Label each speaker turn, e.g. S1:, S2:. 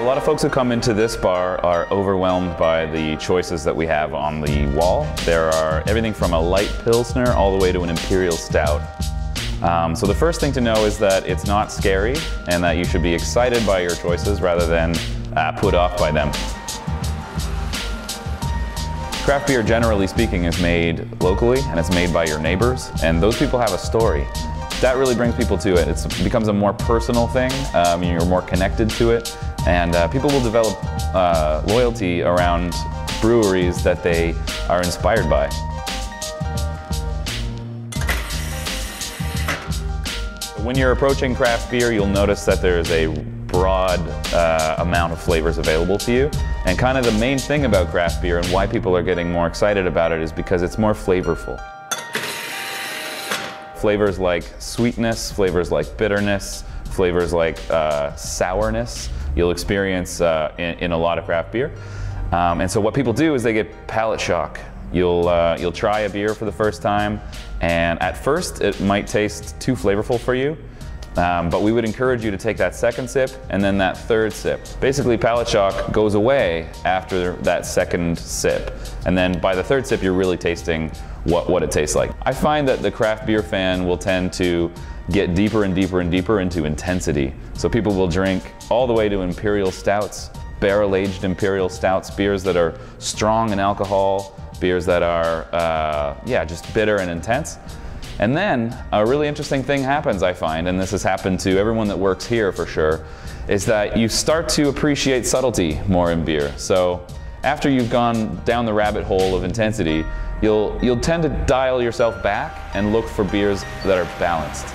S1: A lot of folks who come into this bar are overwhelmed by the choices that we have on the wall. There are everything from a light Pilsner all the way to an Imperial Stout. So the first thing to know is that it's not scary and that you should be excited by your choices rather than put off by them. Craft beer, generally speaking, is made locally and it's made by your neighbors, and those people have a story. That really brings people to it. It becomes a more personal thing, you're more connected to it, and people will develop loyalty around breweries that they are inspired by. When you're approaching craft beer, you'll notice that there's a broad amount of flavors available to you. And kind of the main thing about craft beer and why people are getting more excited about it is because it's more flavorful. Flavors like sweetness, flavors like bitterness, flavors like sourness, you'll experience in a lot of craft beer. And so what people do is they get palate shock. You'll try a beer for the first time, and at first it might taste too flavorful for you, but we would encourage you to take that second sip and then that third sip. Basically, palate shock goes away after that second sip, and then by the third sip you're really tasting what it tastes like. I find that the craft beer fan will tend to get deeper and deeper and deeper into intensity. So people will drink all the way to Imperial Stouts, barrel-aged Imperial Stouts, beers that are strong in alcohol, beers that are, just bitter and intense. And then a really interesting thing happens, I find, and this has happened to everyone that works here for sure, is that you start to appreciate subtlety more in beer. So after you've gone down the rabbit hole of intensity, you'll tend to dial yourself back and look for beers that are balanced.